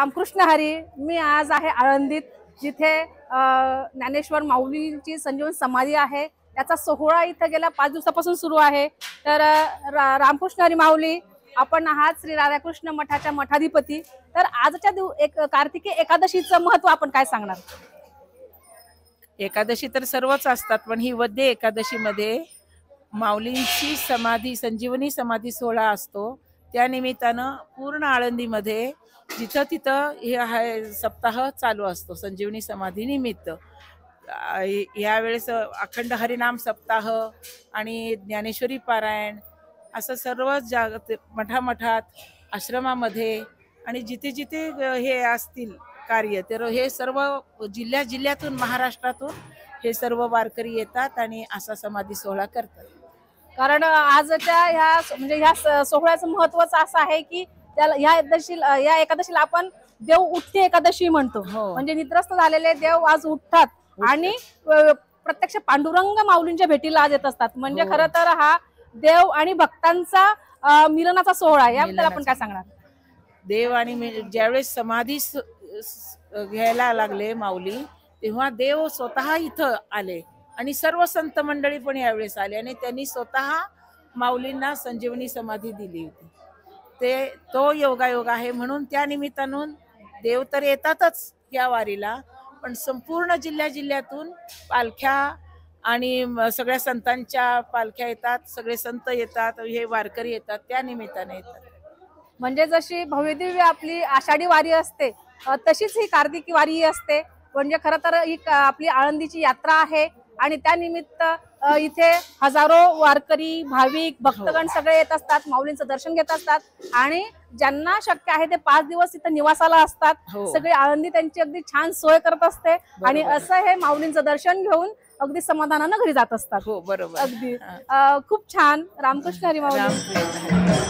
रामकृष्ण हरी। मी आज आहे आळंदीत, जिथे ज्ञानेश्वर माऊलींची संजीवन समाधी आहे। त्याचा सोहळा इथे गेल्या 5 दिवसापासून सुरू आहे। तर रामकृष्ण हरी माऊली, आपण आहात श्री राधाकृष्ण मठाच्या मठाधिपती। तर आजच्या कार्तिकी एकादशीचं महत्व आपण काय सांगणार? एकादशी तर सर्वच असतात, पण ही वद्य एकादशी मध्ये माऊलींची समाधी संजीवनी समाधी सोहळा असतो। त्या निमित्तानं पूर्ण आळंदीमध्ये जिथं तिथं हे सप्ताह चालू असतो संजीवनी समाधी निमित्त। यावेळेस अखंड हरिनाम सप्ताह आणि ज्ञानेश्वरी पारायण असं सर्व मठामठात आश्रमामध्ये आणि जिथे जिथे हे असतील कार्य, तर हे सर्व जिल्ह्यातून महाराष्ट्रातून हे सर्व वारकरी येतात आणि असा समाधी सोहळा करतात। कारण आजच्या ह्या सोहळ्याचं महत्त्वच असं आहे की त्याला या एकादशीला आपण देव उठते एकादशी म्हणतो। म्हणजे निद्रस्त झालेले देव आज उठतात आणि प्रत्यक्ष पांडुरंग माऊलींच्या भेटीला आज येत असतात। म्हणजे खरं तर हा देव आणि भक्तांचा मिलनाचा सोहळा आहे। याबद्दल आपण काय सांगणार? देव आणि ज्यावेळेस समाधी घ्यायला लागले माऊली, तेव्हा देव स्वतः इथं आले आणि सर्व संत मंडळी पण यावेळेस आले आणि त्यांनी स्वतः माऊलींना संजीवनी समाधी दिली होती। तो योगायोग आहे। म्हणून त्या निमित्तानं देव तर येतातच या वारीला, पण संपूर्ण जिल्ह्यातून पालख्या आणि सगळ्या संतांच्या पालख्या येतात, सगळे संत येतात, हे वारकरी येतात, त्या निमित्ताने येतात। म्हणजे जशी भव्यदिव्य आपली आषाढी वारी असते, तशीच ही कार्तिकी वारी असते। म्हणजे खरं तर ही आपली आळंदीची यात्रा आहे आणि त्या निमित्त इथे हजारो वारकरी भाविक भक्तगण सगळे येत असतात, माऊलींचं दर्शन घेत असतात आणि ज्यांना शक्य आहे ते 5 दिवस इथं निवासाला असतात। सगळे आळंदी त्यांची अगदी छान सोय करत असते आणि असं हे माऊलींचं दर्शन घेऊन अगदी समाधानानं घरी जात असतात। हो बरोबर, अगदी खूप छान। रामकृष्ण हरी माऊली।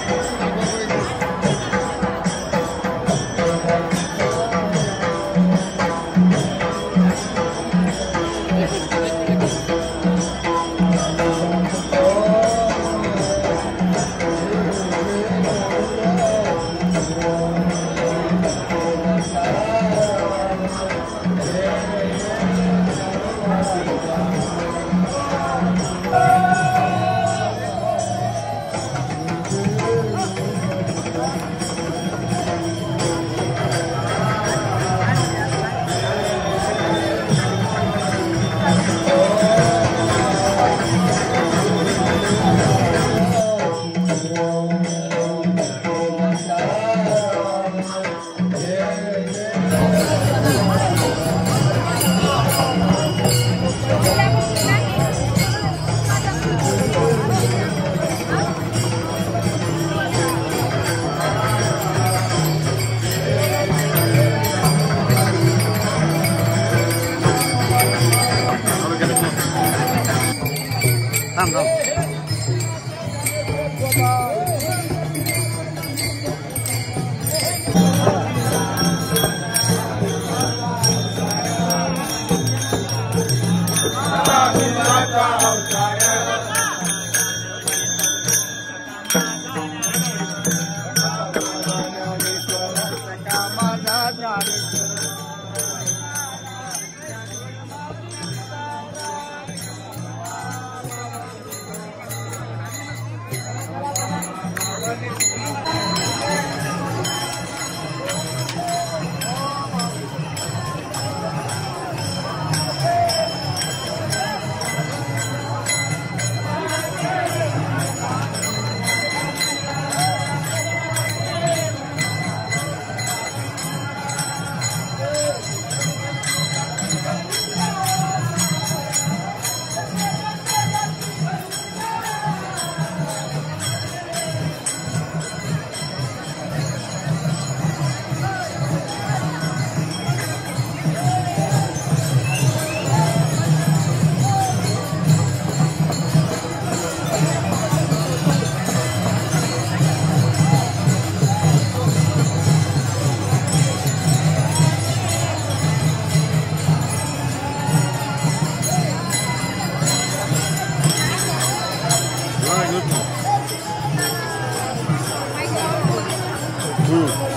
good.